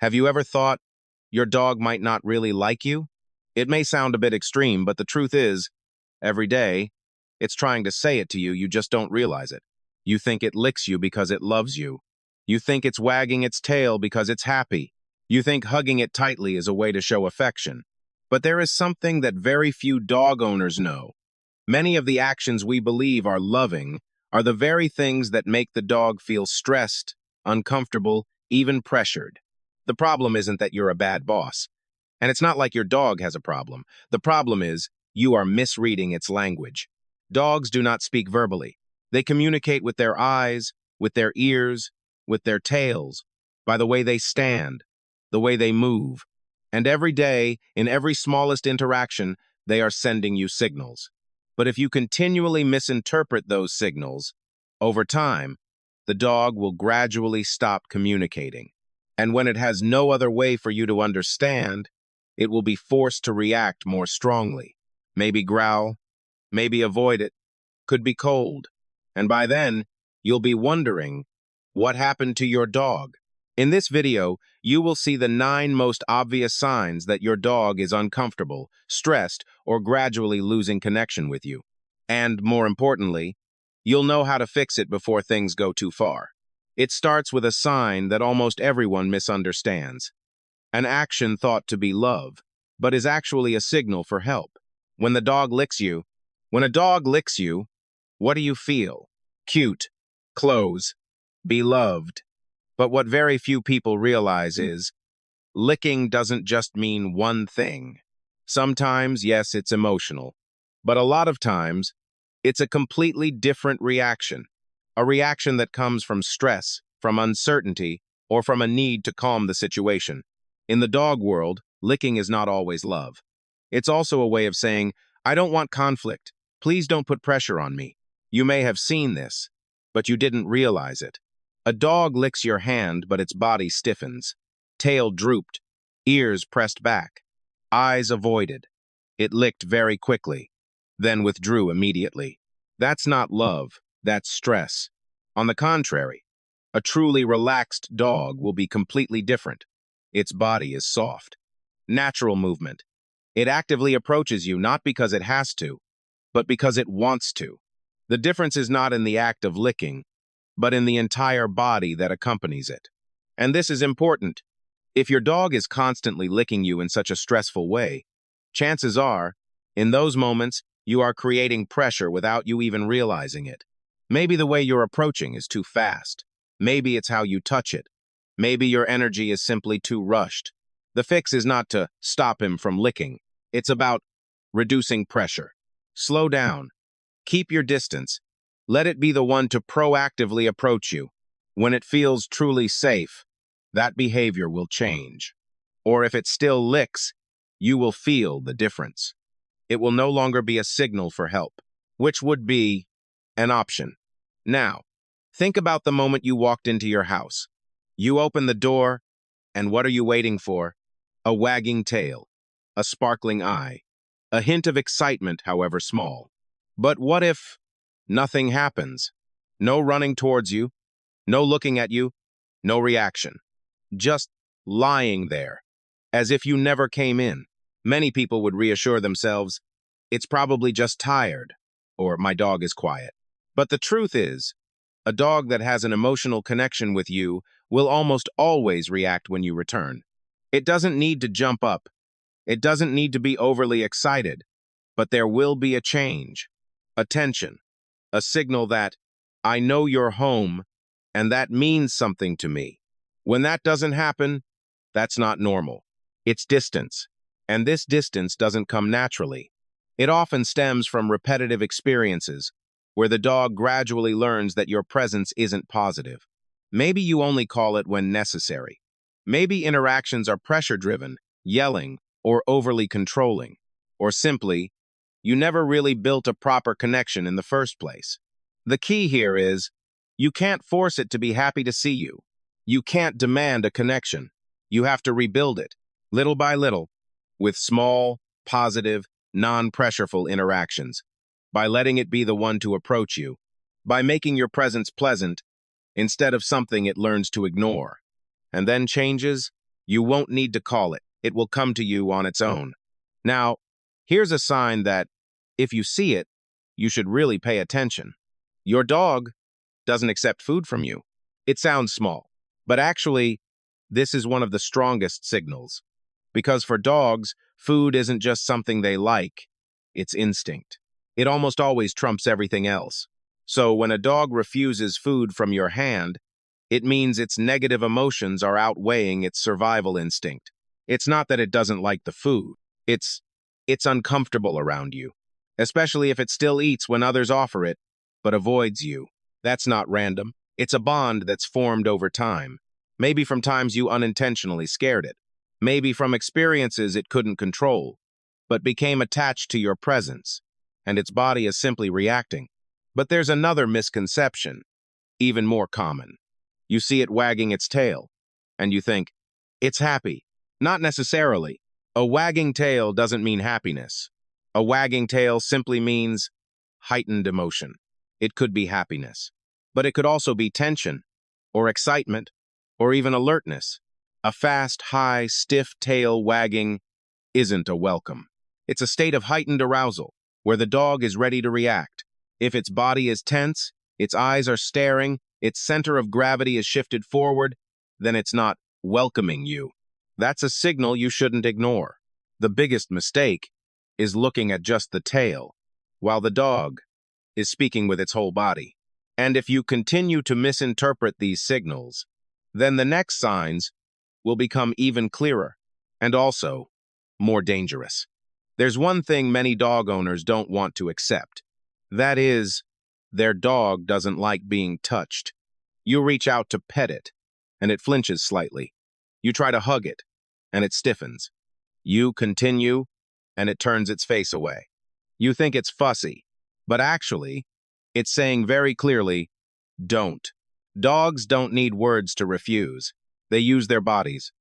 Have you ever thought your dog might not really like you? It may sound a bit extreme, but the truth is, every day, it's trying to say it to you, you just don't realize it. You think it licks you because it loves you. You think it's wagging its tail because it's happy. You think hugging it tightly is a way to show affection. But there is something that very few dog owners know. Many of the actions we believe are loving are the very things that make the dog feel stressed, uncomfortable, even pressured. The problem isn't that you're a bad boss. And it's not like your dog has a problem. The problem is you are misreading its language. Dogs do not speak verbally. They communicate with their eyes, with their ears, with their tails, by the way they stand, the way they move. And every day, in every smallest interaction, they are sending you signals. But if you continually misinterpret those signals, over time, the dog will gradually stop communicating. And when it has no other way for you to understand, it will be forced to react more strongly. Maybe growl, maybe avoid it, could be cold. And by then, you'll be wondering, what happened to your dog? In this video, you will see the 9 most obvious signs that your dog is uncomfortable, stressed, or gradually losing connection with you. And, more importantly, you'll know how to fix it before things go too far. It starts with a sign that almost everyone misunderstands. An action thought to be love, but is actually a signal for help. When a dog licks you, what do you feel? Cute, close, beloved. But what very few people realize is, licking doesn't just mean one thing. Sometimes, yes, it's emotional, but a lot of times, it's a completely different reaction. A reaction that comes from stress, from uncertainty, or from a need to calm the situation. In the dog world, licking is not always love. It's also a way of saying, I don't want conflict. Please don't put pressure on me. You may have seen this, but you didn't realize it. A dog licks your hand, but its body stiffens. Tail drooped, ears pressed back, eyes avoided. It licked very quickly, then withdrew immediately. That's not love, that's stress. On the contrary, a truly relaxed dog will be completely different. Its body is soft. Natural movement. It actively approaches you not because it has to, but because it wants to. The difference is not in the act of licking, but in the entire body that accompanies it. And this is important. If your dog is constantly licking you in such a stressful way, chances are, in those moments, you are creating pressure without you even realizing it. Maybe the way you're approaching is too fast. Maybe it's how you touch it. Maybe your energy is simply too rushed. The fix is not to stop him from licking. It's about reducing pressure. Slow down. Keep your distance. Let it be the one to proactively approach you. When it feels truly safe, that behavior will change. Or if it still licks, you will feel the difference. It will no longer be a signal for help, which would be an option. Now, think about the moment you walked into your house. You open the door, and what are you waiting for? A wagging tail, a sparkling eye, a hint of excitement, however small. But what if nothing happens? No running towards you, no looking at you, no reaction. Just lying there, as if you never came in. Many people would reassure themselves, it's probably just tired, or my dog is quiet. But the truth is, a dog that has an emotional connection with you will almost always react when you return. It doesn't need to jump up. It doesn't need to be overly excited, but there will be a change, a tension, a signal that, I know you're home, and that means something to me. When that doesn't happen, that's not normal. It's distance, and this distance doesn't come naturally. It often stems from repetitive experiences, where the dog gradually learns that your presence isn't positive. Maybe you only call it when necessary. Maybe interactions are pressure-driven, yelling, or overly controlling. Or simply, you never really built a proper connection in the first place. The key here is, you can't force it to be happy to see you. You can't demand a connection. You have to rebuild it, little by little, with small, positive, non-pressureful interactions, by letting it be the one to approach you, by making your presence pleasant instead of something it learns to ignore. And then changes, You won't need to call it. It will come to you on its own. Now, here's a sign that, if you see it, you should really pay attention. Your dog doesn't accept food from you. It sounds small, but actually, this is one of the strongest signals. Because for dogs, food isn't just something they like, it's instinct. It almost always trumps everything else. So when a dog refuses food from your hand, it means its negative emotions are outweighing its survival instinct. It's not that it doesn't like the food. It's uncomfortable around you, especially if it still eats when others offer it, but avoids you. That's not random. It's a bond that's formed over time. Maybe from times you unintentionally scared it. Maybe from experiences it couldn't control, but became attached to your presence, and its body is simply reacting. But there's another misconception, even more common. You see it wagging its tail, and you think, it's happy. Not necessarily. A wagging tail doesn't mean happiness. A wagging tail simply means heightened emotion. It could be happiness, but it could also be tension, or excitement, or even alertness. A fast, high, stiff tail wagging isn't a welcome. It's a state of heightened arousal, where the dog is ready to react. If its body is tense, its eyes are staring, its center of gravity is shifted forward, then it's not welcoming you. That's a signal you shouldn't ignore. The biggest mistake is looking at just the tail, while the dog is speaking with its whole body. And if you continue to misinterpret these signals, then the next signs will become even clearer and also more dangerous. There's one thing many dog owners don't want to accept. That is, their dog doesn't like being touched. You reach out to pet it, and it flinches slightly. You try to hug it, and it stiffens. You continue, and it turns its face away. You think it's fussy, but actually, it's saying very clearly, don't. Dogs don't need words to refuse. They use their bodies.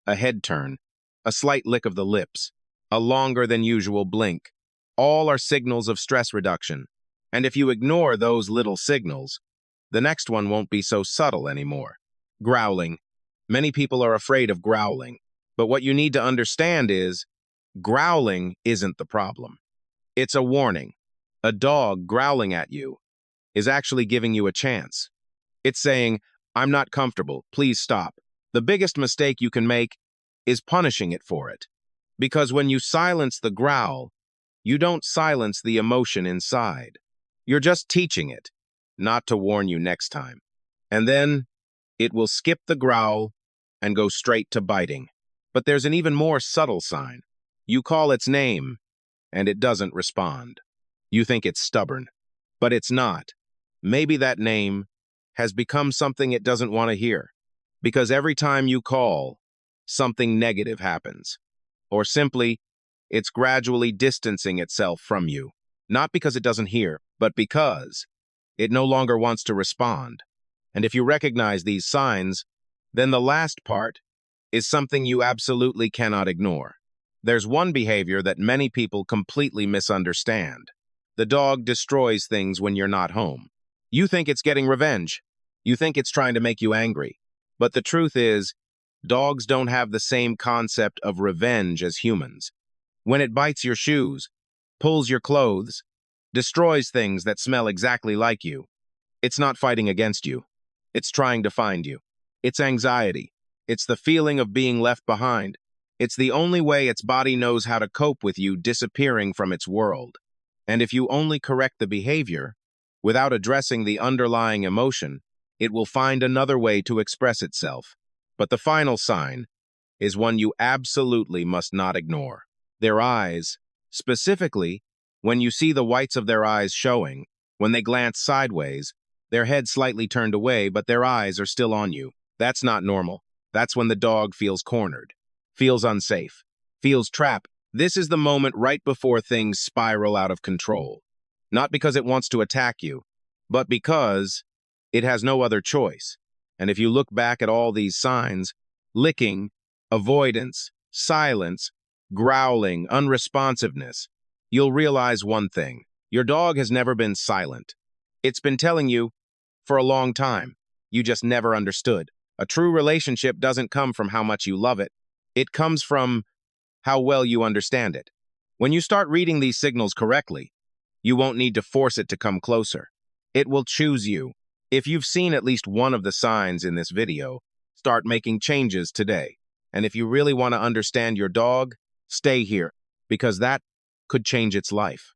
A head turn, a slight lick of the lips, a longer than usual blink. All are signals of stress reduction. And if you ignore those little signals, the next one won't be so subtle anymore. Growling. Many people are afraid of growling, but what you need to understand is, growling isn't the problem. It's a warning. A dog growling at you is actually giving you a chance. It's saying, I'm not comfortable, please stop. The biggest mistake you can make is punishing it for it. Because when you silence the growl, you don't silence the emotion inside. You're just teaching it not to warn you next time. And then it will skip the growl and go straight to biting. But there's an even more subtle sign. You call its name, and it doesn't respond. You think it's stubborn, but it's not. Maybe that name has become something it doesn't want to hear. Because every time you call, something negative happens. Or simply, it's gradually distancing itself from you. Not because it doesn't hear, but because it no longer wants to respond. And if you recognize these signs, then the last part is something you absolutely cannot ignore. There's one behavior that many people completely misunderstand. The dog destroys things when you're not home. You think it's getting revenge. You think it's trying to make you angry. But the truth is, dogs don't have the same concept of revenge as humans. When it bites your shoes, pulls your clothes, destroys things that smell exactly like you, it's not fighting against you. It's trying to find you. It's anxiety. It's the feeling of being left behind. It's the only way its body knows how to cope with you disappearing from its world. And if you only correct the behavior, without addressing the underlying emotion, it will find another way to express itself. But the final sign is one you absolutely must not ignore. Their eyes. Specifically, when you see the whites of their eyes showing, when they glance sideways, their head slightly turned away, but their eyes are still on you. That's not normal. That's when the dog feels cornered, feels unsafe, feels trapped. This is the moment right before things spiral out of control. Not because it wants to attack you, but because it has no other choice. And if you look back at all these signs, licking, avoidance, silence, growling, unresponsiveness, you'll realize one thing. Your dog has never been silent. It's been telling you for a long time. You just never understood. A true relationship doesn't come from how much you love it. It comes from how well you understand it. When you start reading these signals correctly, you won't need to force it to come closer. It will choose you. If you've seen at least one of the signs in this video, start making changes today. And if you really want to understand your dog, stay here, because that could change its life.